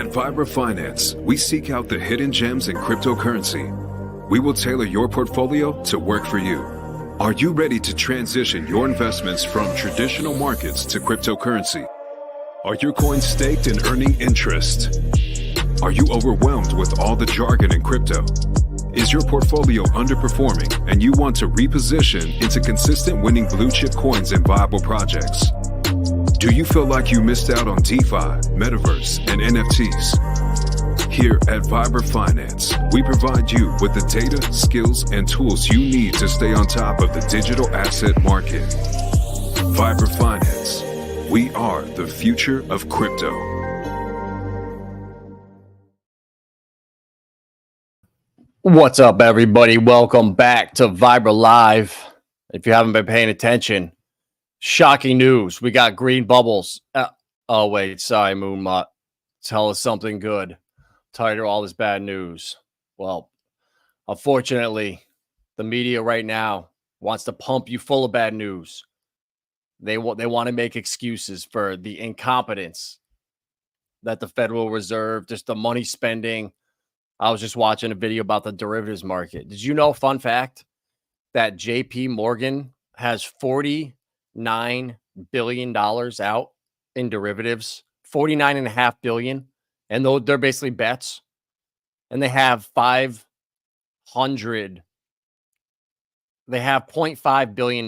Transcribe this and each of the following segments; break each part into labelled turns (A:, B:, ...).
A: At Vibra Finance, we seek out the hidden gems in cryptocurrency. We will tailor your portfolio to work for you. Are you ready to transition your investments from traditional markets to cryptocurrency? Are your coins staked and earning interest? Are you overwhelmed with all the jargon in crypto? Is your portfolio underperforming and you want to reposition into consistent winning blue chip coins and viable projects? Do you feel like you missed out on DeFi, Metaverse, and NFTs? Here at Vibra Finance, we provide you with the data, skills, and tools you need to stay on top of the digital asset market. Vibra Finance. We are the future of crypto.
B: What's up, everybody? Welcome back to Vibra Live. If you haven't been paying attention, shocking news. We got green bubbles. Oh, wait. Sorry, Moonmot. Tell us something good. Tired of all this bad news. Well, unfortunately, the media right now wants to pump you full of bad news. They want to make excuses for the incompetence that the Federal Reserve, just the money spending. I was just watching a video about the derivatives market. Did you know, fun fact, that JP Morgan has $49 billion out in derivatives? $49.5 billion. And they're basically bets. And they have $0.5 billion.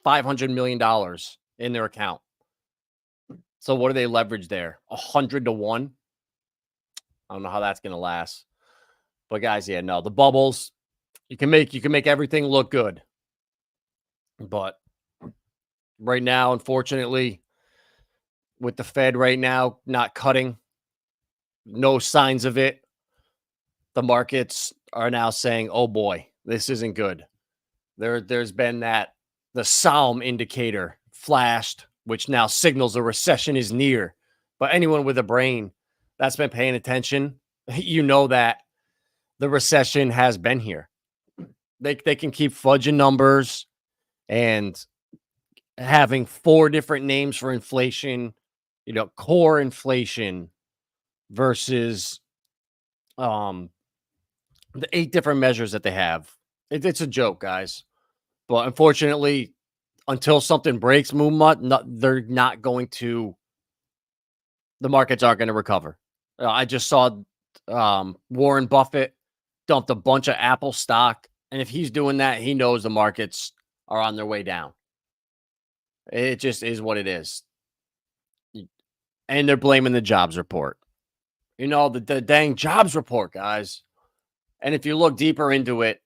B: $500 million in their account. So what do they leverage there? 100 to 1. I don't know how that's going to last. But guys, yeah, no, the bubbles, you can make everything look good. But right now, unfortunately, with the Fed right now not cutting, no signs of it, the markets are now saying, "Oh boy, this isn't good." There's been the Psalm indicator flashed, which now signals a recession is near. But anyone with a brain that's been paying attention, you know that the recession has been here. They can keep fudging numbers and having 4 different names for inflation, core inflation versus the 8 different measures that they have. It's a joke, guys. But unfortunately, until something breaks, Moonmut, the markets aren't going to recover. I just saw Warren Buffett dumped a bunch of Apple stock. And if he's doing that, he knows the markets are on their way down. It just is what it is. And they're blaming the jobs report. The dang jobs report, guys. And if you look deeper into it,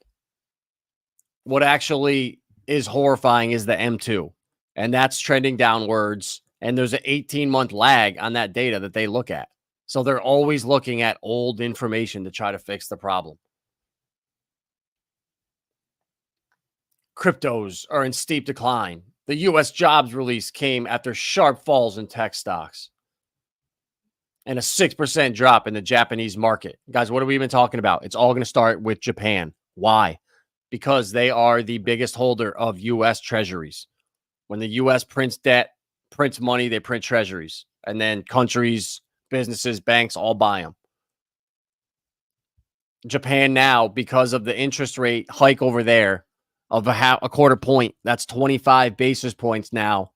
B: what actually is horrifying is the M2. And that's trending downwards. And there's an 18-month lag on that data that they look at. So they're always looking at old information to try to fix the problem. Cryptos are in steep decline. The U.S. jobs release came after sharp falls in tech stocks and a 6% drop in the Japanese market. Guys, what have we been talking about? It's all going to start with Japan. Why? Because they are the biggest holder of U.S. treasuries. When the U.S. prints debt, prints money, they print treasuries. And then countries, businesses, banks all buy them. Japan now, because of the interest rate hike over there of a quarter point, that's 25 basis points now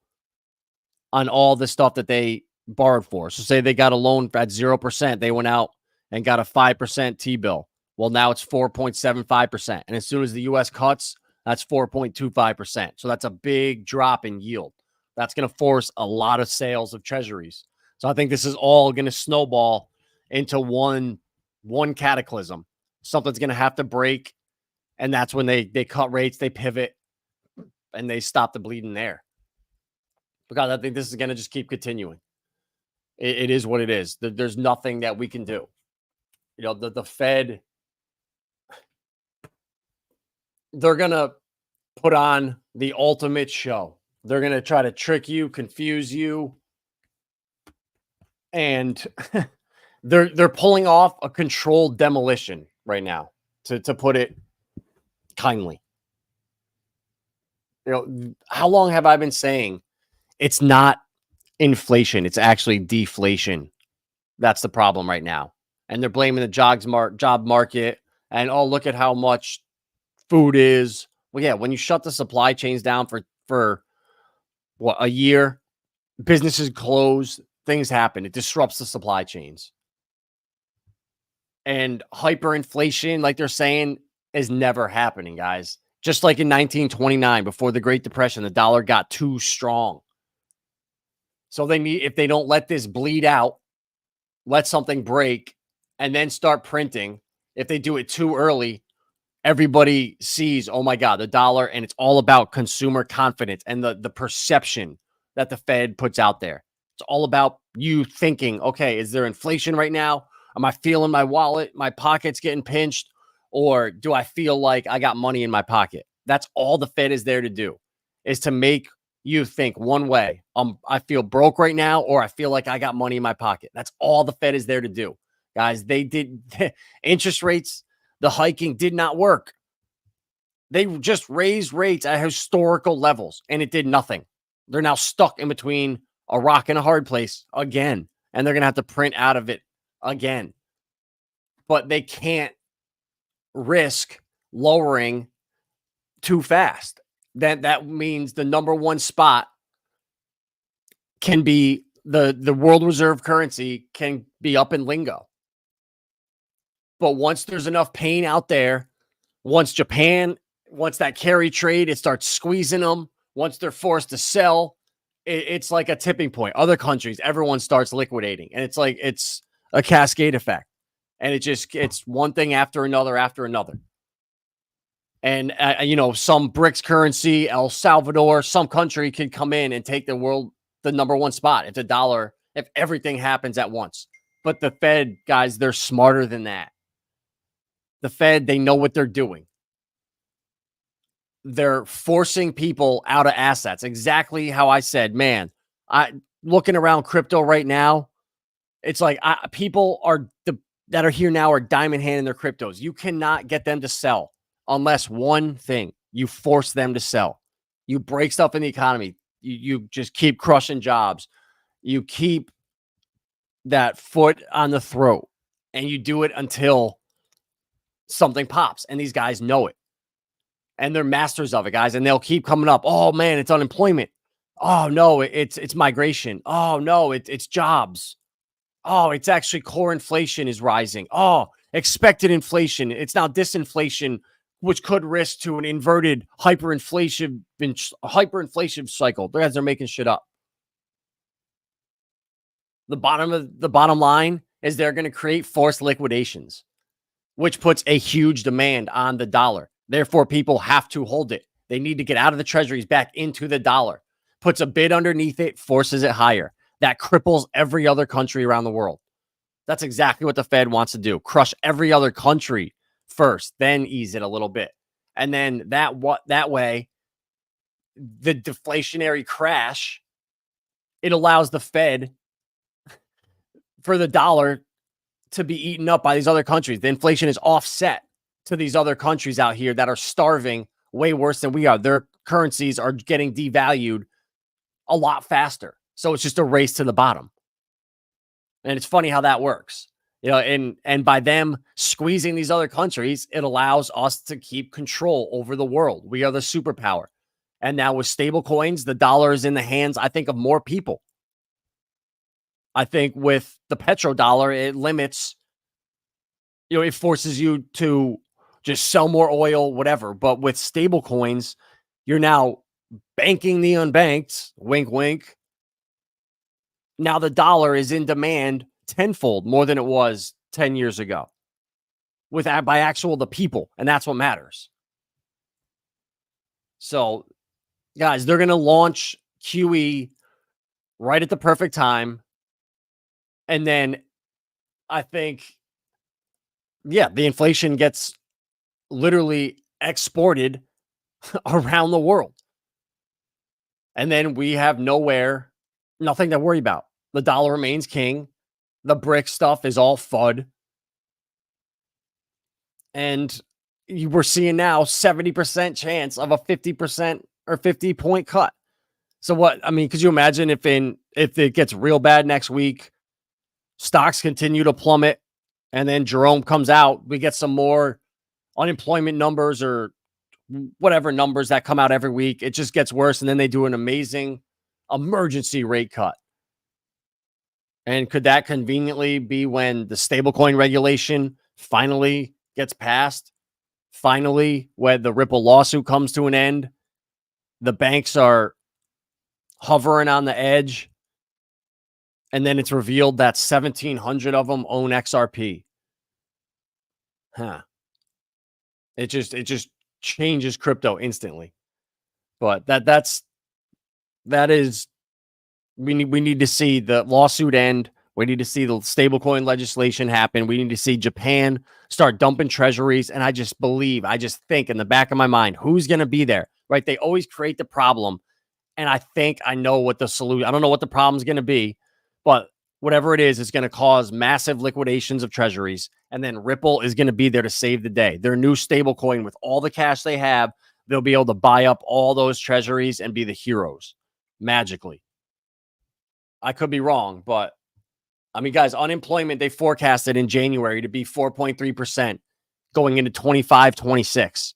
B: on all the stuff that they borrowed for. So say they got a loan at 0%, they went out and got a 5% T-bill. Well, now it's 4.75%. And as soon as the U.S. cuts, that's 4.25%. So that's a big drop in yield. That's going to force a lot of sales of treasuries. So I think this is all going to snowball into one cataclysm. Something's going to have to break. And that's when they cut rates, they pivot, and they stop the bleeding there. Because I think this is going to just keep continuing. It is what it is. There's nothing that we can do. The Fed, they're going to put on the ultimate show. They're going to try to trick you, confuse you. And they're pulling off a controlled demolition right now, to put it kindly. How long have I been saying it's not inflation, it's actually deflation? That's the problem right now. And they're blaming the job market. And, oh, look at how much food is. Well, yeah, when you shut the supply chains down for what, a year, businesses close, things happen. It disrupts the supply chains. And hyperinflation, like they're saying, is never happening, guys. Just like in 1929, before the Great Depression, the dollar got too strong. So they need, if they don't let this bleed out, let something break, and then start printing, if they do it too early, everybody sees, oh my God, the dollar, and it's all about consumer confidence and the perception that the Fed puts out there. It's all about you thinking, okay, is there inflation right now? Am I feeling my wallet, my pocket's getting pinched? Or do I feel like I got money in my pocket? That's all the Fed is there to do, is to make you think one way. I feel broke right now, or I feel like I got money in my pocket. That's all the Fed is there to do. Guys, they did interest rates, the hiking did not work. They just raised rates at historical levels, and it did nothing. They're now stuck in between a rock and a hard place again, and they're going to have to print out of it again. But they can't risk lowering too fast. That means the number one spot can be the world reserve currency can be up in Linqto. But once there's enough pain out there, once that carry trade, it starts squeezing them. Once they're forced to sell, it's like a tipping point. Other countries, everyone starts liquidating. And it's like, it's a cascade effect. And it's one thing after another, after another. And, some BRICS currency, El Salvador, some country could come in and take the number one spot if everything happens at once. But the Fed, guys, they're smarter than that. The Fed, they know what they're doing. They're forcing people out of assets. Exactly how I said, man, looking around crypto right now, it's like people that are here now are diamond handing their cryptos. You cannot get them to sell unless one thing, you force them to sell. You break stuff in the economy. You just keep crushing jobs. You keep that foot on the throat, and you do it until something pops, and these guys know it. And they're masters of it, guys. And they'll keep coming up. Oh man, it's unemployment. Oh no, it's migration. Oh no, it's jobs. Oh, it's actually core inflation is rising. Oh, expected inflation. It's now disinflation, which could risk to an inverted hyperinflation cycle. The guys are making shit up. The bottom line is they're going to create forced liquidations, which puts a huge demand on the dollar. Therefore, people have to hold it. They need to get out of the treasuries back into the dollar. Puts a bid underneath it, forces it higher. That cripples every other country around the world. That's exactly what the Fed wants to do. Crush every other country first, then ease it a little bit. And then that way, the deflationary crash, it allows the Fed for the dollar to be eaten up by these other countries. The inflation is offset to these other countries out here that are starving way worse than we are. Their currencies are getting devalued a lot faster. So it's just a race to the bottom. And it's funny how that works. And by them squeezing these other countries, it allows us to keep control over the world. We are the superpower. And now with stable coins, the dollar is in the hands, I think, of more people. I think with the petrodollar, it limits, it forces you to just sell more oil, whatever. But with stable coins, you're now banking the unbanked, wink, wink. Now the dollar is in demand tenfold more than it was 10 years ago by the people. And that's what matters. So guys, they're going to launch QE right at the perfect time. And then I think, the inflation gets literally exported around the world. And then we have nothing to worry about. The dollar remains king. The BRIC stuff is all FUD. And we're seeing now 70% chance of a 50% or 50-point cut. So could you imagine if it gets real bad next week? Stocks continue to plummet. And then Jerome comes out. We get some more unemployment numbers or whatever numbers that come out every week. It just gets worse. And then they do an amazing emergency rate cut. And could that conveniently be when the stablecoin regulation finally gets passed? Finally, when the Ripple lawsuit comes to an end, the banks are hovering on the edge. And then it's revealed that 1,700 of them own XRP. It just changes crypto instantly. But that is we need to see the lawsuit end. We need to see the stablecoin legislation happen. We need to see Japan start dumping treasuries. And I just think in the back of my mind, who's going to be there, right? They always create the problem. And I think I know what the solution, I don't know what the problem is going to be, but whatever it is, it's going to cause massive liquidations of treasuries. And then Ripple is going to be there to save the day. Their new stablecoin with all the cash they have, they'll be able to buy up all those treasuries and be the heroes magically. I could be wrong, but I mean, guys, unemployment, they forecasted in January to be 4.3% going into 25, 26.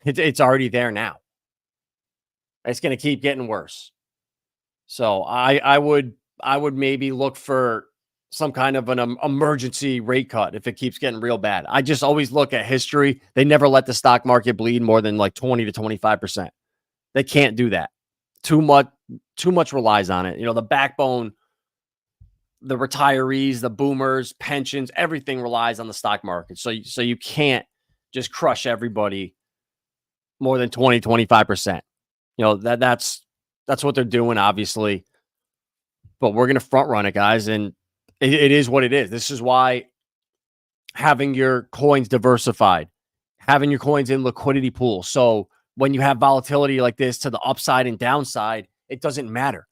B: It's already there now. It's going to keep getting worse. So I would maybe look for some kind of an emergency rate cut if it keeps getting real bad. I just always look at history. They never let the stock market bleed more than like 20 to 25%. They can't do that. Too much relies on it. You know, the backbone, the retirees, the boomers, pensions, everything relies on the stock market. So you can't just crush everybody more than 20, 25%. You know, that's what they're doing, obviously. But we're going to front run it, guys. And it is what it is. This is why having your coins diversified, having your coins in liquidity pools. So when you have volatility like this to the upside and downside, it doesn't matter.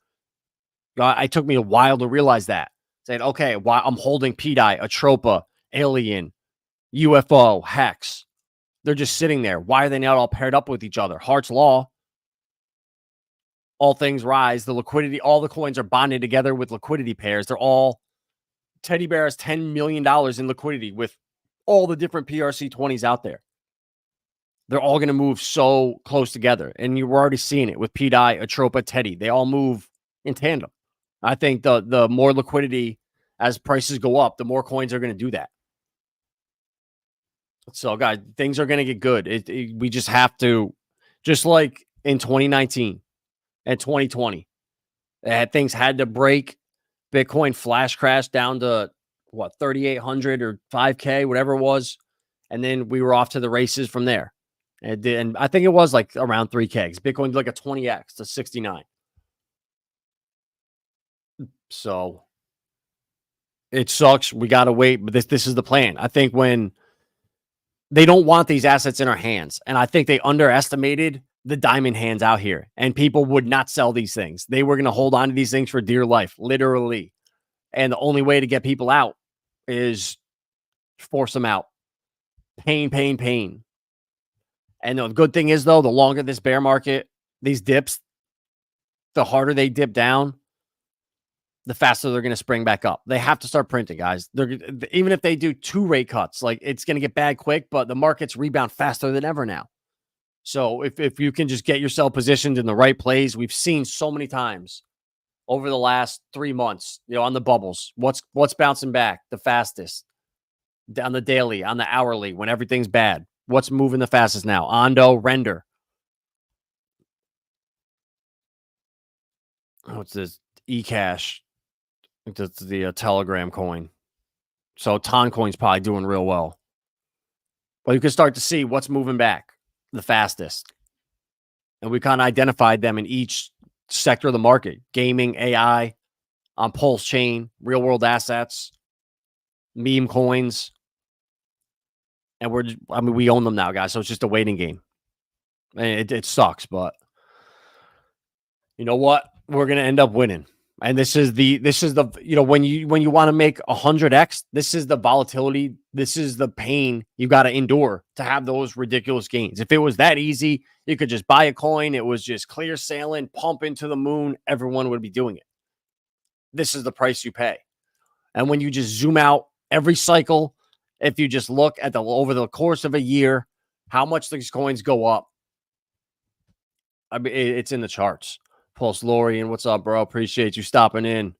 B: It took me a while to realize that. Saying, okay, why I'm holding PDI, Atropa, Alien, UFO, Hex. They're just sitting there. Why are they not all paired up with each other? Hart's Law. All things rise. The liquidity, all the coins are bonded together with liquidity pairs. They're all, Teddy Bear has $10 million in liquidity with all the different PRC20s out there. They're all going to move so close together. And you're already seeing it with PDI, Atropa, Teddy. They all move in tandem. I think the more liquidity as prices go up, the more coins are going to do that. So, guys, things are going to get good. We just have to, just like in 2019 and 2020, things had to break. Bitcoin flash crashed down to, 3,800 or 5K, whatever it was. And then we were off to the races from there. And I think it was like around 3K. Bitcoin did like a 20X to 69. So it sucks. We got to wait, but this is the plan. I think when they don't want these assets in our hands, and I think they underestimated the diamond hands out here, and people would not sell these things. They were going to hold on to these things for dear life, literally. And the only way to get people out is force them out. Pain, pain, pain. And the good thing is, though, the longer this bear market, these dips, the harder they dip down, the faster they're going to spring back up. They have to start printing, guys. Even if they do 2 rate cuts, like it's going to get bad quick, but the markets rebound faster than ever now. So if you can just get yourself positioned in the right place, we've seen so many times over the last 3 months, on the bubbles, what's bouncing back the fastest on the daily, on the hourly, when everything's bad. What's moving the fastest now? Ondo, Render. What's this? eCash. I think that's the Telegram coin. So Toncoin's probably doing real well. But you can start to see what's moving back the fastest. And we kind of identified them in each sector of the market. Gaming, AI, on Pulse Chain, real world assets, meme coins. And we own them now, guys. So it's just a waiting game. And it sucks, but you know what? We're going to end up winning. And this is the, when you want to make 100x, this is the volatility. This is the pain you got to endure to have those ridiculous gains. If it was that easy, you could just buy a coin. It was just clear sailing, pump into the moon. Everyone would be doing it. This is the price you pay. And when you just zoom out every cycle, if you just look at over the course of a year, how much these coins go up, I mean, it's in the charts. Pulse Lorian, what's up, bro? Appreciate you stopping in.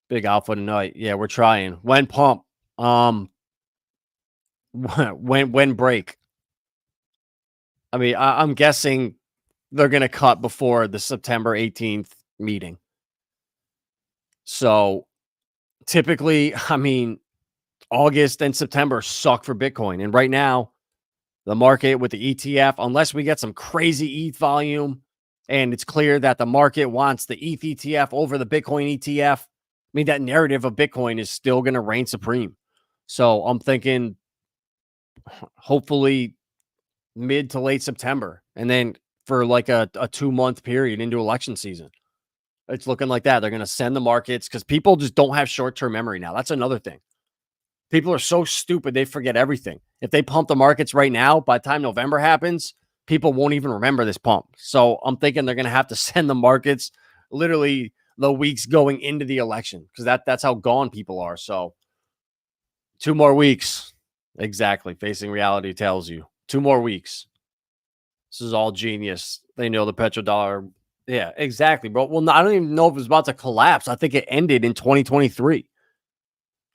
B: Big alpha tonight. Yeah, we're trying. When pump? When break? I mean, I'm guessing they're going to cut before the September 18th meeting. So typically, I mean, August and September suck for Bitcoin. And right now, the market with the ETF, unless we get some crazy ETH volume and it's clear that the market wants the ETH ETF over the Bitcoin ETF, I mean, that narrative of Bitcoin is still going to reign supreme. So I'm thinking hopefully mid to late September, and then for like a 2-month period into election season. It's looking like that. They're going to send the markets because people just don't have short-term memory now. That's another thing. People are so stupid, they forget everything. If they pump the markets right now, by the time November happens, people won't even remember this pump. So I'm thinking they're going to have to send the markets literally the weeks going into the election because that's how gone people are. So 2 more weeks. Exactly. Facing reality tells you 2 more weeks. This is all genius. They know the petrodollar. Yeah, exactly, bro. Well, I don't even know if it was about to collapse. I think it ended in 2023.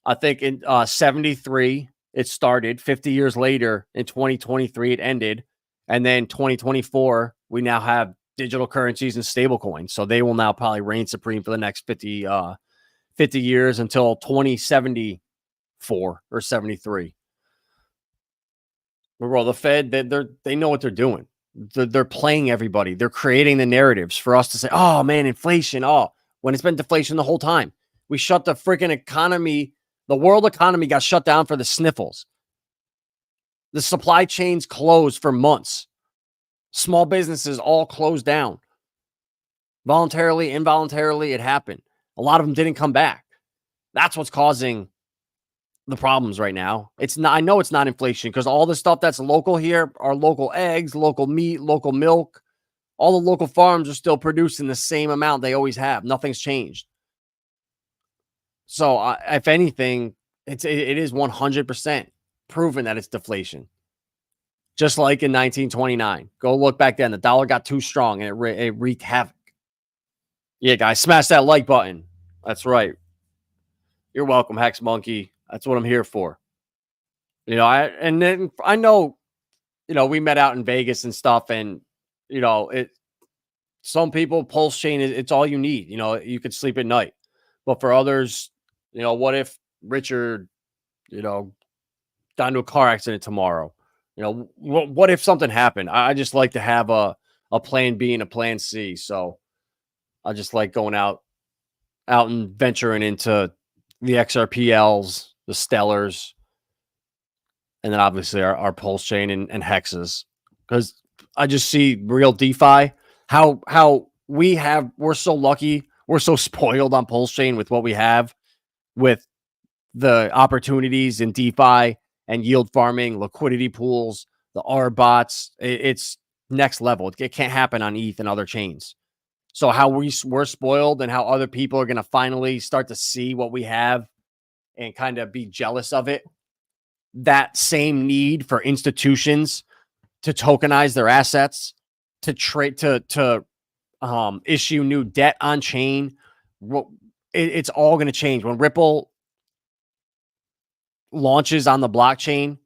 B: I think in 73, it started. 50 years later, in 2023, it ended. And then 2024, we now have digital currencies and stable coins. So they will now probably reign supreme for the next 50 years until 2074 or 73. Bro, the Fed, they know what they're doing. They're playing everybody. They're creating the narratives for us to say, oh, man, inflation. Oh, when it's been deflation the whole time. We shut the freaking economy. The world economy got shut down for the sniffles. The supply chains closed for months. Small businesses all closed down. Voluntarily, involuntarily, it happened. A lot of them didn't come back. That's what's causing the problems right now. It's not, I know it's not inflation because all the stuff that's local here are local eggs, local meat, local milk. All the local farms are still producing the same amount they always have. Nothing's changed. So if anything, it is 100% proven that it's deflation. Just like in 1929. Go look back then. The dollar got too strong and it wreaked havoc. Yeah, guys, smash that like button. That's right. You're welcome, Hex Monkey. That's what I'm here for. You know, I know, you know, we met out in Vegas and stuff, and you know, some people pulse chain it's all you need. You know, you could sleep at night. But for others, you know, what if Richard, you know, got into a car accident tomorrow? You know, what if something happened? I just like to have a plan B and a plan C. So I just like going out and venturing into the XRPLs, the Stellars, and then obviously our pulse chain and hexes. Because I just see real DeFi, how we're so lucky, we're so spoiled on pulse chain with what we have, with the opportunities in DeFi and yield farming, liquidity pools, the R bots. It's next level. It can't happen on ETH and other chains. So how we're spoiled and how other people are going to finally start to see what we have and kind of be jealous of it. That same need for institutions to tokenize their assets, to trade, to issue new debt on chain. It's all going to change when Ripple launches on the blockchain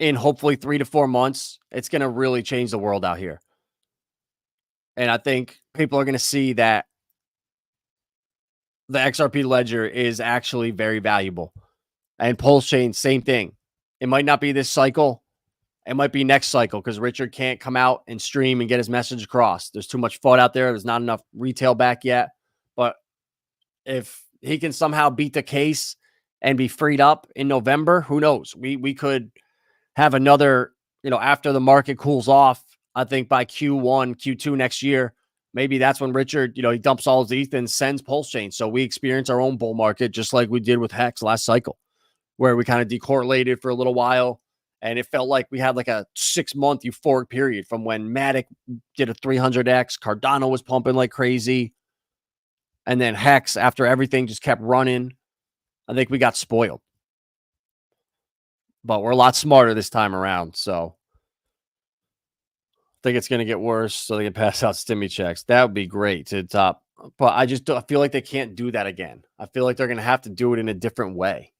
B: in hopefully 3 to 4 months. It's going to really change the world out here. And I think people are going to see that the XRP ledger is actually very valuable. And Pulse Chain, same thing. It might not be this cycle. It might be next cycle because Richard can't come out and stream and get his message across. There's too much FUD out there. There's not enough retail back yet. But if he can somehow beat the case and be freed up in November, who knows? We could have another, you know, after the market cools off, I think by Q1, Q2 next year, maybe that's when Richard, you know, he dumps all his ETH and sends Pulse Chain. So we experience our own bull market just like we did with Hex last cycle, where we kind of decorrelated for a little while. And it felt like we had like a 6-month euphoric period from when Matic did a 300x, Cardano was pumping like crazy. And then Hex, after everything just kept running, I think we got spoiled. But we're a lot smarter this time around. So I think it's going to get worse so they can pass out stimmy checks. That would be great to the top. But I feel like they can't do that again. I feel like they're going to have to do it in a different way.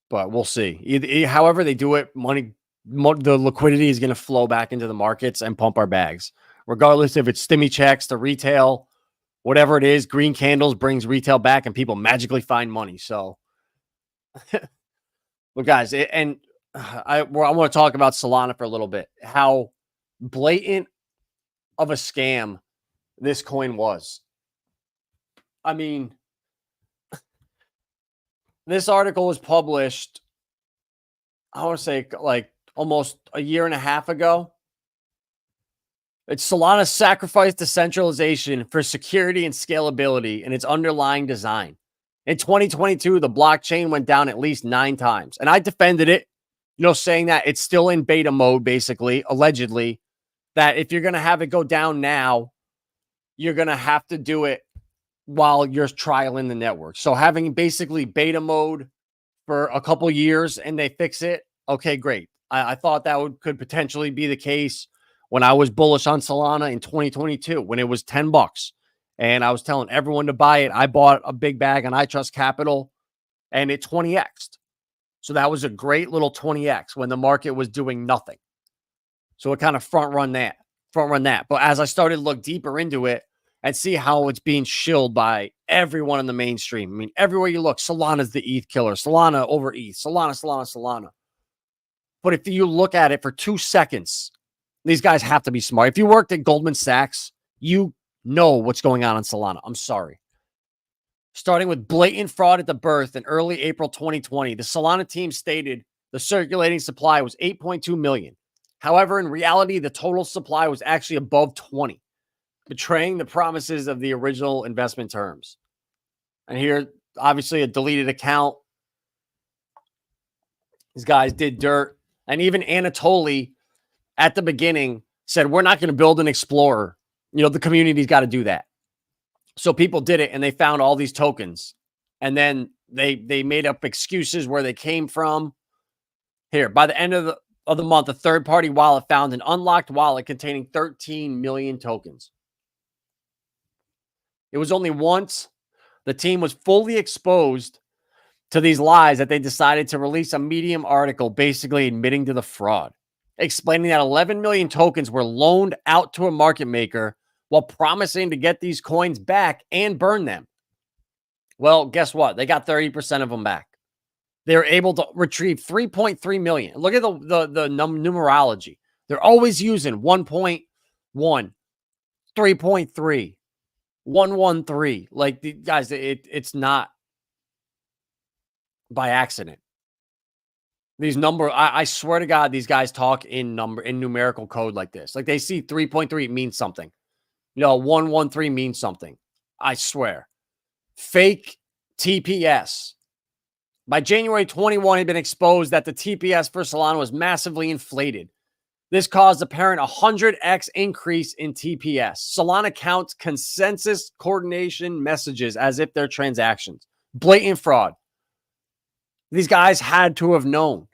B: But we'll see. However they do it, the liquidity is going to flow back into the markets and pump our bags. Regardless if it's stimmy checks, the retail, whatever it is, green candles brings retail back and people magically find money. So, look, guys, I want to talk about Solana for a little bit. How blatant of a scam this coin was. I mean, this article was published, I want to say like almost a year and a half ago. It's Solana sacrificed decentralization for security and scalability in its underlying design. In 2022, the blockchain went down at least 9 times. And I defended it, saying that it's still in beta mode, basically, allegedly, that if you're going to have it go down now, you're going to have to do it while you're trialing the network. So having basically beta mode for a couple years and they fix it, okay, great. I thought that could potentially be the case when I was bullish on Solana in 2022, when it was $10 and I was telling everyone to buy it. I bought a big bag on ITRUSTCAPITAL and it 20x'd. So that was a great little 20x when the market was doing nothing. So it kind of front run that. But as I started to look deeper into it and see how it's being shilled by everyone in the mainstream. I mean, everywhere you look, Solana's the ETH killer. Solana over ETH. Solana. But if you look at it for 2 seconds, these guys have to be smart. If you worked at Goldman Sachs, you know what's going on in Solana. I'm sorry. Starting with blatant fraud at the birth in early April 2020, the Solana team stated the circulating supply was 8.2 million. However, in reality, the total supply was actually above 20, betraying the promises of the original investment terms. And here, obviously, a deleted account. These guys did dirt. And even Anatoly, at the beginning, said, we're not going to build an explorer. The community's got to do that. So people did it, and they found all these tokens. And then they made up excuses where they came from. Here, by the end of the month, a third-party wallet found an unlocked wallet containing 13 million tokens. It was only once the team was fully exposed to these lies that they decided to release a Medium article basically admitting to the fraud, explaining that 11 million tokens were loaned out to a market maker while promising to get these coins back and burn them. Well, guess what? They got 30% of them back. They were able to retrieve 3.3 million. Look at the numerology. They're always using 1.1, 3.3, 113. Like, the guys, it's not by accident. These I swear to God, these guys talk in numerical code like this. Like, they see 3.3 means something. 113 means something. I swear. Fake TPS. By January 21, it had been exposed that the TPS for Solana was massively inflated. This caused apparent 100x increase in TPS. Solana counts consensus coordination messages as if they're transactions. Blatant fraud. These guys had to have known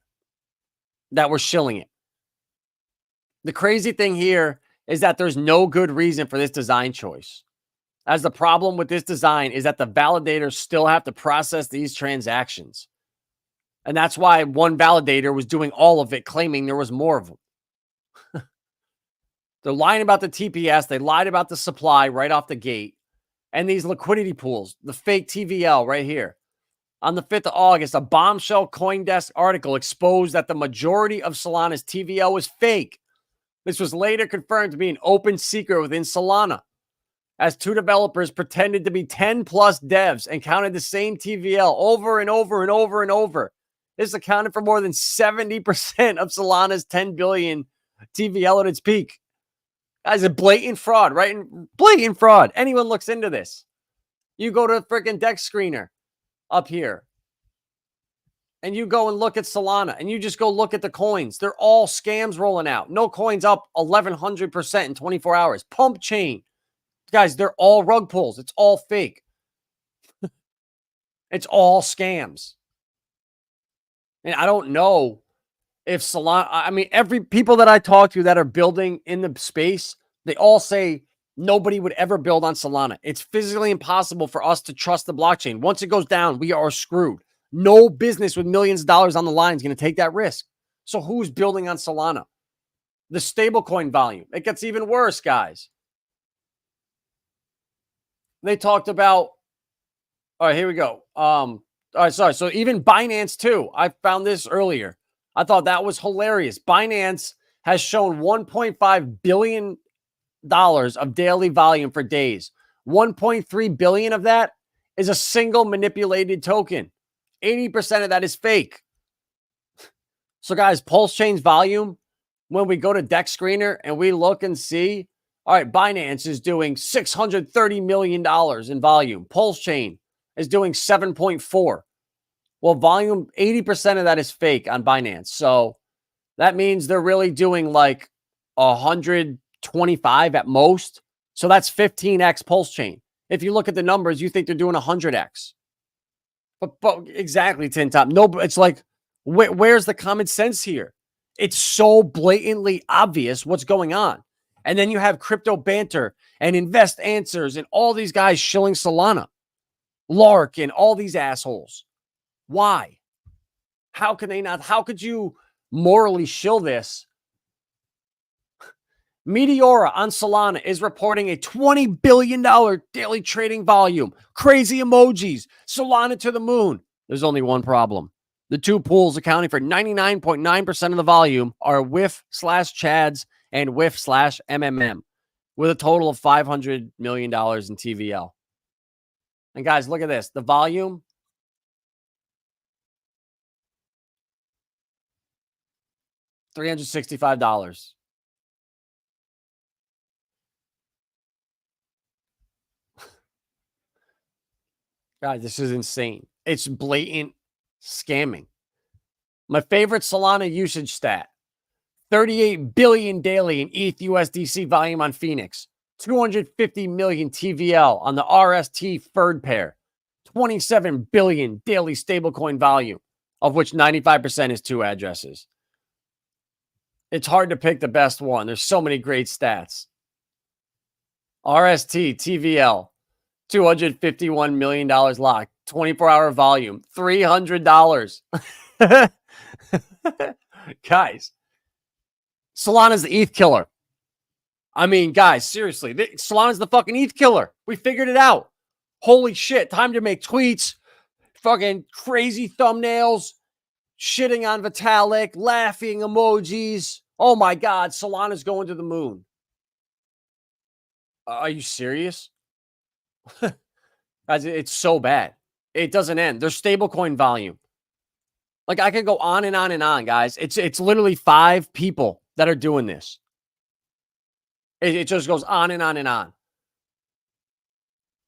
B: that we're shilling it. The crazy thing here is that there's no good reason for this design choice, as the problem with this design is that the validators still have to process these transactions. And that's why one validator was doing all of it, claiming there was more of them. They're lying about the TPS. They lied about the supply right off the gate. And these liquidity pools, the fake TVL right here. On the 5th of August, a bombshell CoinDesk article exposed that the majority of Solana's TVL was fake. This was later confirmed to be an open secret within Solana, as 2 developers pretended to be 10 plus devs and counted the same TVL over and over and over and over. This accounted for more than 70% of Solana's 10 billion TVL at its peak. Guys, a blatant fraud, right? Blatant fraud. Anyone looks into this. You go to a freaking deck screener up here, and you go and look at Solana, and you just go look at the coins. They're all scams rolling out. No coins up 1,100% in 24 hours. Pump chain, Guys, they're all rug pulls. It's all fake. It's all scams. And I don't know if Solana, I mean, every people that I talk to that are building in the space, they all say nobody would ever build on Solana. It's physically impossible for us to trust the blockchain. Once it goes down, we are screwed. No business with millions of dollars on the line is going to take that risk. So who's building on Solana? The stablecoin volume. It gets even worse, guys. They talked about, all right, here we go. All right, sorry. So even Binance too. I found this earlier. I thought that was hilarious. Binance has shown $1.5 billion of daily volume for days. 1.3 billion of that is a single manipulated token. 80% of that is fake. So guys, Pulse Chain's volume, when we go to Dex Screener and we look and see, all right, Binance is doing $630 million in volume. Pulse Chain is doing 7.4. Well, volume, 80% of that is fake on Binance. So that means they're really doing like 125 at most. So that's 15x Pulse Chain. If you look at the numbers, you think they're doing 100x. But exactly, Tin Top. No, it's like, where's the common sense here? It's so blatantly obvious what's going on. And then you have Crypto Banter and Invest Answers and all these guys shilling Solana. Lark and all these assholes. Why? How can they not? How could you morally shill this? Meteora on Solana is reporting a $20 billion daily trading volume. Crazy emojis. Solana to the moon. There's only one problem. The two pools accounting for 99.9% of the volume are WIF/Chads and WIF/MMM with a total of $500 million in TVL. And guys, look at this. The volume. $365. Guys, this is insane. It's blatant scamming. My favorite Solana usage stat. 38 billion daily in ETH USDC volume on Phoenix. 250 million TVL on the RST third pair. 27 billion daily stablecoin volume, of which 95% is 2 addresses. It's hard to pick the best one. There's so many great stats. RST, TVL, $251 million locked, 24-hour volume, $300. Guys, Solana's the ETH killer. I mean, guys, seriously, Solana's the fucking ETH killer. We figured it out. Holy shit, time to make tweets, fucking crazy thumbnails, shitting on Vitalik, laughing emojis. Oh my God, Solana's going to the moon. Are you serious? Guys, it's so bad. It doesn't end. There's stablecoin volume. Like, I could go on and on and on, guys. It's literally 5 people that are doing this. It just goes on and on and on.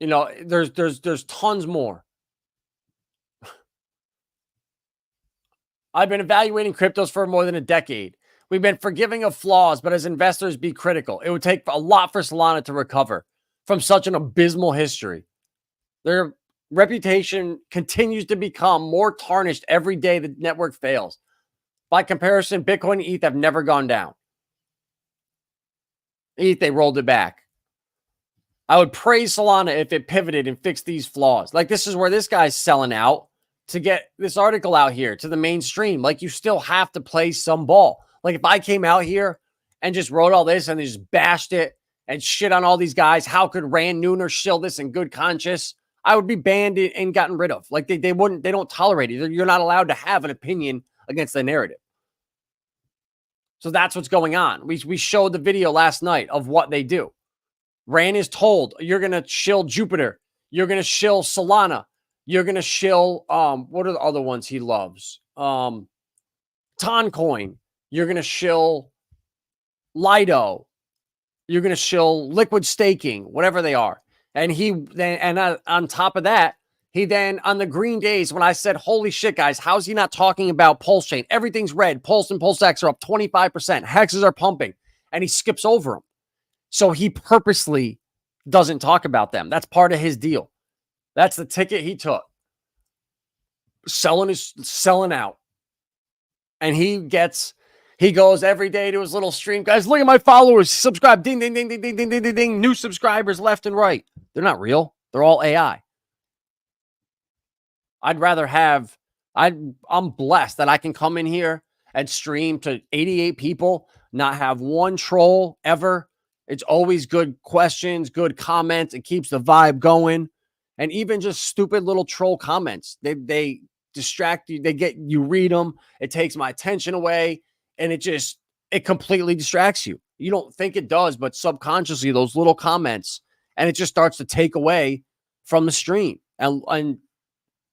B: You know, there's tons more. I've been evaluating cryptos for more than a decade. We've been forgiving of flaws, but as investors, be critical. It would take a lot for Solana to recover from such an abysmal history. Their reputation continues to become more tarnished every day the network fails. By comparison, Bitcoin and ETH have never gone down. ETH, they rolled it back. I would praise Solana if it pivoted and fixed these flaws. Like, this is where this guy's selling out to get this article out here to the mainstream. Like, you still have to play some ball. Like, if I came out here and just wrote all this and they just bashed it and shit on all these guys, how could Rand Nooner shill this in good conscience? I would be banned and gotten rid of. Like, they don't tolerate it. You're not allowed to have an opinion against the narrative. So that's what's going on. We showed the video last night of what they do. Rand is told, you're going to shill Jupiter. You're going to shill Solana. You're going to shill, what are the other ones he loves? Toncoin. You're going to shill Lido. You're going to shill liquid staking, whatever they are. And on top of that, he then, on the green days, when I said, holy shit, guys, how's he not talking about Pulse Chain? Everything's red. Pulse and Pulse X are up 25%. Hexes are pumping. And he skips over them. So he purposely doesn't talk about them. That's part of his deal. That's the ticket he took. Selling out. And he goes every day to his little stream. Guys, look at my followers. Subscribe. Ding, ding, ding, ding, ding, ding, ding, ding, ding. New subscribers left and right. They're not real. They're all AI. I'd rather have, I'm blessed that I can come in here and stream to 88 people, not have one troll ever. It's always good questions, good comments. It keeps the vibe going. And even just stupid little troll comments. They distract you. You read them. It takes my attention away. And it completely distracts you. You don't think it does, but subconsciously, those little comments, and it just starts to take away from the stream. And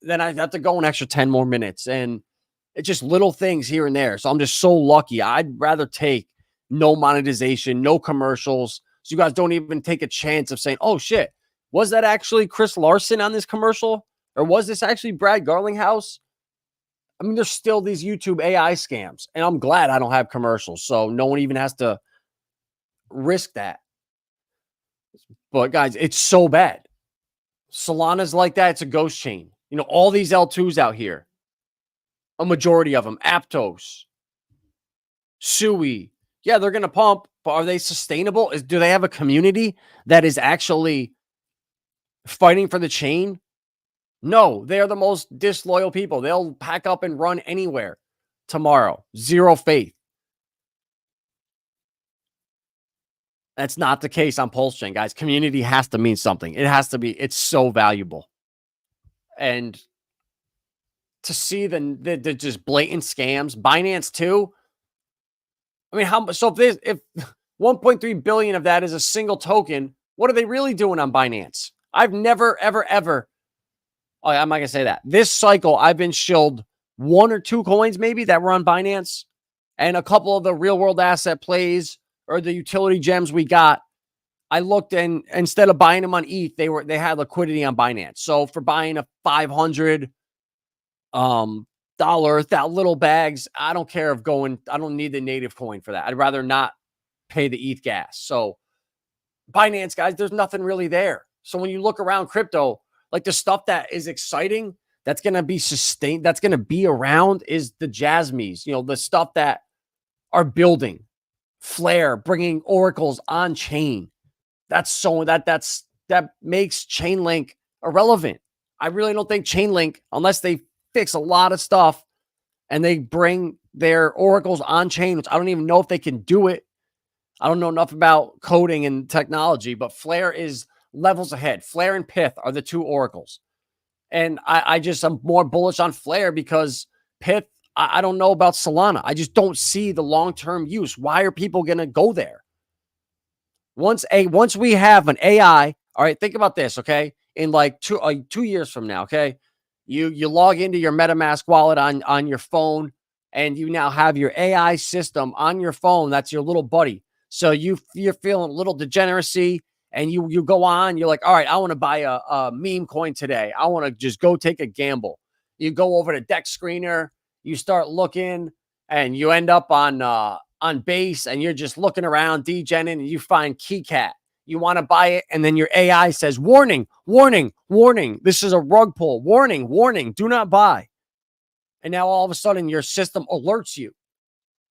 B: then I have to go an extra 10 more minutes. And it's just little things here and there. So I'm just so lucky. I'd rather take no monetization, no commercials. So you guys don't even take a chance of saying, oh shit, was that actually Chris Larson on this commercial? Or was this actually Brad Garlinghouse? I mean, there's still these YouTube AI scams. And I'm glad I don't have commercials. So no one even has to risk that. But guys, it's so bad. Solana's like that. It's a ghost chain. You know, all these L2s out here. A majority of them. Aptos. Sui. Yeah, they're going to pump. But are they sustainable? Do they have a community that is actually fighting for the chain? No, they're the most disloyal people. They'll pack up and run anywhere tomorrow. Zero faith. That's not the case on Pulse Chain, guys. Community has to mean something. It has to be. It's so valuable. And to see the just blatant scams, Binance too. I mean, if 1.3 billion of that is a single token, what are they really doing on Binance? I've never, ever. Oh, I'm not going to say that. This cycle, I've been shilled 1 or 2 coins maybe that were on Binance, and a couple of the real world asset plays or the utility gems we got. I looked, and instead of buying them on ETH, they had liquidity on Binance. So for buying a $500 that little bags, I don't care if I don't need the native coin for that. I'd rather not pay the ETH gas. So Binance, guys, there's nothing really there. So when you look around crypto, like the stuff that is exciting, that's going to be sustained, that's going to be around, is the Jasmines, you know, the stuff that are building. Flare, bringing oracles on chain. That makes Chainlink irrelevant. I really don't think Chainlink, unless they fix a lot of stuff and they bring their oracles on chain, which I don't even know if they can do it. I don't know enough about coding and technology, but Flare is levels ahead. Flare and Pith are the 2 oracles. And I'm more bullish on Flare because Pith, I don't know about Solana. I just don't see the long-term use. Why are people going to go there? Once we have an AI, all right, think about this, okay? In like 2 years from now, okay? You log into your MetaMask wallet on your phone, and you now have your AI system on your phone. That's your little buddy. So you're feeling a little degeneracy, and you go on. You're like, all right, I want to buy a meme coin today. I want to just go take a gamble. You go over to Deck Screener. You start looking, and you end up on base, and you're just looking around, degenning, and you find KeyCat. You want to buy it, and then your AI says, warning, warning, warning. This is a rug pull. Warning, warning, do not buy. And now all of a sudden your system alerts you.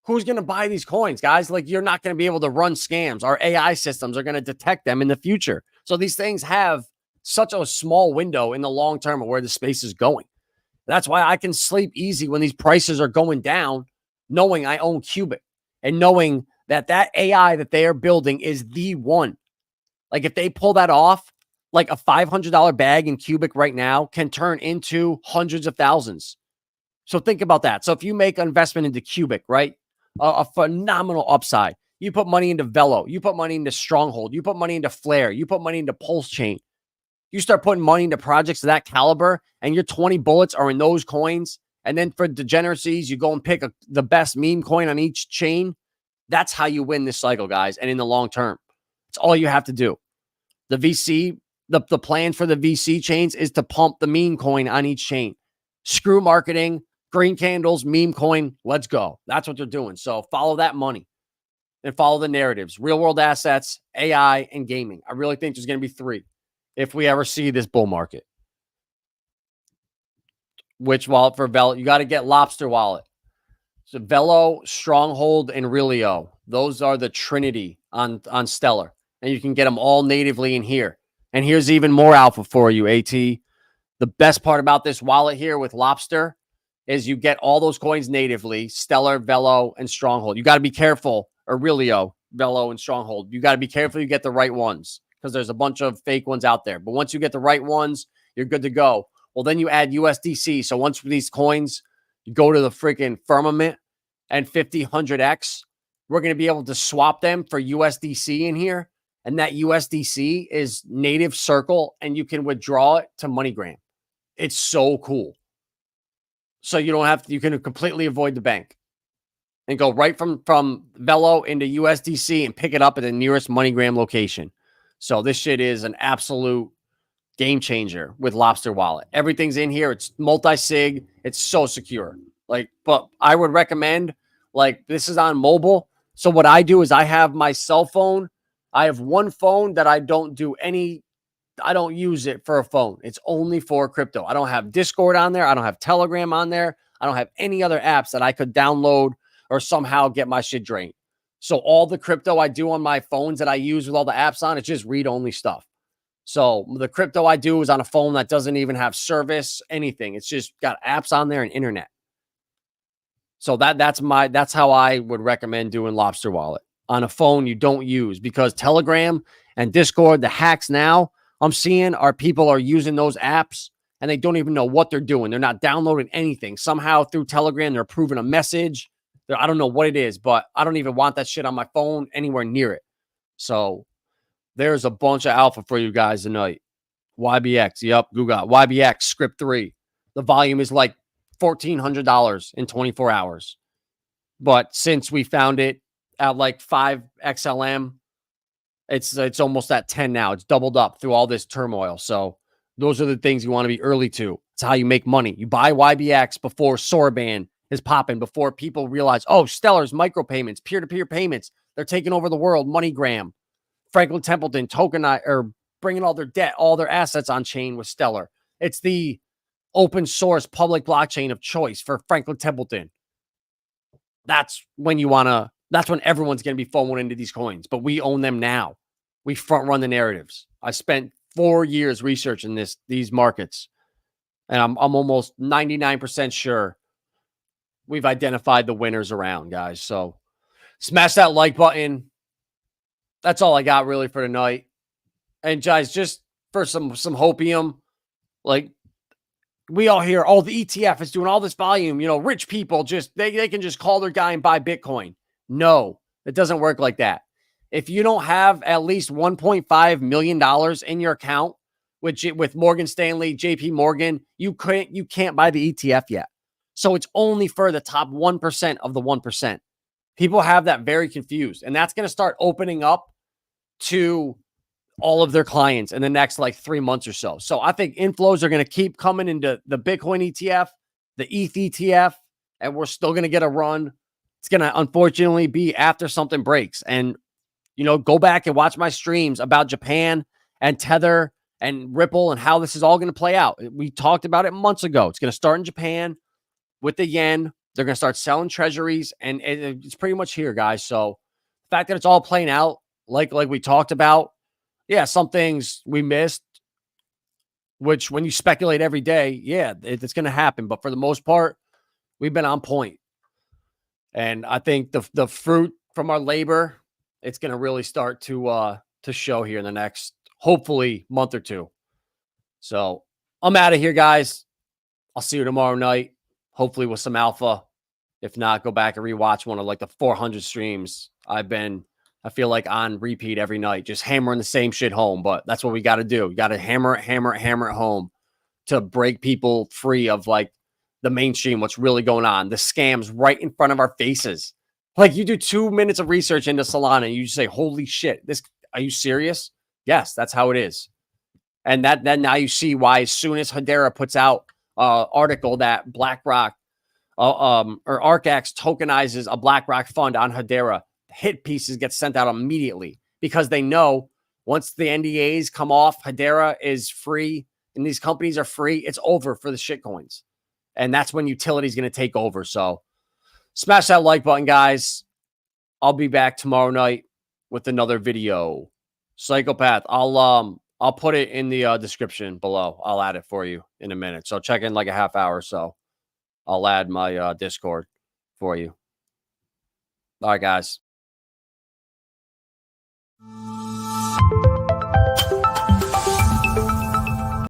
B: Who's going to buy these coins, guys? Like, you're not going to be able to run scams. Our AI systems are going to detect them in the future. So these things have such a small window in the long term of where the space is going. That's why I can sleep easy when these prices are going down, knowing I own Cubic and knowing that AI that they are building is the one. Like, if they pull that off, like a $500 bag in Cubic right now can turn into hundreds of thousands. So think about that. So if you make an investment into Cubic, right? A phenomenal upside. You put money into Velo. You put money into Stronghold. You put money into Flare. You put money into Pulse Chain. You start putting money into projects of that caliber, and your 20 bullets are in those coins. And then for degeneracies, you go and pick the best meme coin on each chain. That's how you win this cycle, guys. And in the long term, it's all you have to do. The VC, the plan for the VC chains is to pump the meme coin on each chain. Screw marketing, green candles, meme coin, let's go. That's what they're doing. So follow that money. and follow the narratives: real world assets, AI, and gaming. I really think there's going to be 3 if we ever see this bull market. Which wallet for Velo? You got to get Lobster wallet. So Velo, Stronghold, and Relio. Those are the trinity on Stellar. And you can get them all natively in here. And here's even more alpha for you, AT. The best part about this wallet here with Lobster is you get all those coins natively: Stellar, Velo, and Stronghold. You got to be careful, or Relio, Velo, and Stronghold. You got to be careful you get the right ones, because there's a bunch of fake ones out there. But once you get the right ones, you're good to go. Well, then you add USDC. So once these coins go to the freaking firmament and 50, 100x, we're going to be able to swap them for USDC in here. And that USDC is native Circle, and you can withdraw it to MoneyGram. It's so cool. So you don't have to, you can completely avoid the bank and go right from Velo into USDC and pick it up at the nearest MoneyGram location. So this shit is an absolute game changer with Lobster wallet. Everything's in here. It's multi-sig. It's so secure. Like, but I would recommend, like, this is on mobile. So what I do is I have my cell phone. I have one phone that I don't use it for a phone. It's only for crypto. I don't have Discord on there. I don't have Telegram on there. I don't have any other apps that I could download or somehow get my shit drained. So all the crypto I do on my phones that I use with all the apps on, it's just read-only stuff. So the crypto I do is on a phone that doesn't even have service, anything. It's just got apps on there and internet. So that's how I would recommend doing Lobster wallet on a phone you don't use, because Telegram and Discord, the hacks now I'm seeing are people are using those apps and they don't even know what they're doing. They're not downloading anything. Somehow through Telegram, they're approving a message. I don't know what it is, but I don't even want that shit on my phone anywhere near it. So there's a bunch of alpha for you guys tonight. YBX. Yep. Google YBX script 3. The volume is like $1,400 in 24 hours. But since we found it at like 5 XLM, it's almost at 10 now. It's doubled up through all this turmoil. So those are the things you want to be early to. It's how you make money. You buy YBX before Sorban is popping, before people realize, oh, Stellar's micropayments, peer-to-peer payments. They're taking over the world. MoneyGram, Franklin Templeton, or bringing all their debt, all their assets on chain with Stellar. It's the open source public blockchain of choice for Franklin Templeton. That's when everyone's going to be FOMOing into these coins, but we own them now. We front run the narratives. I spent 4 years researching these markets, and I'm almost 99% sure we've identified the winners around, guys. So smash that like button. That's all I got really for tonight. And guys, just for some hopium, like, we all hear, oh, the ETF is doing all this volume. You know, rich people they can just call their guy and buy Bitcoin. No, it doesn't work like that. If you don't have at least $1.5 million in your account, with Morgan Stanley, JP Morgan, you can't buy the ETF yet. So it's only for the top 1% of the 1%. People have that very confused, and that's going to start opening up to all of their clients in the next like 3 months or so. So I think inflows are going to keep coming into the Bitcoin ETF, the ETH ETF, and we're still going to get a run. It's going to unfortunately be after something breaks. And, you know, go back and watch my streams about Japan and Tether and Ripple and how this is all going to play out. We talked about it months ago. It's going to start in Japan with the yen. They're going to start selling treasuries, and it's pretty much here, guys. So the fact that it's all playing out like we talked about, yeah, some things we missed, which when you speculate every day, yeah, it's going to happen. But for the most part, we've been on point. And I think the fruit from our labor, it's going to really start to show here in the next, hopefully, month or two. So I'm out of here, guys. I'll see you tomorrow night, hopefully with some alpha. If not, go back and rewatch one of like the 400 streams I feel like on repeat every night, just hammering the same shit home. But that's what we got to do. We got to hammer it home to break people free of like the mainstream, what's really going on, the scams right in front of our faces. Like, you do 2 minutes of research into Solana and you just say, holy shit, are you serious? Yes, that's how it is. And that now you see why as soon as Hedera puts out an article that BlackRock or ArcX tokenizes a BlackRock fund on Hedera, hit pieces get sent out immediately because they know once the NDAs come off, Hedera is free and these companies are free, it's over for the shitcoins. And that's when utility is going to take over. So smash that like button, guys. I'll be back tomorrow night with another video. Psychopath. I'll put it in the description below. I'll add it for you in a minute. So check in like a half hour or so. I'll add my Discord for you. All right, guys.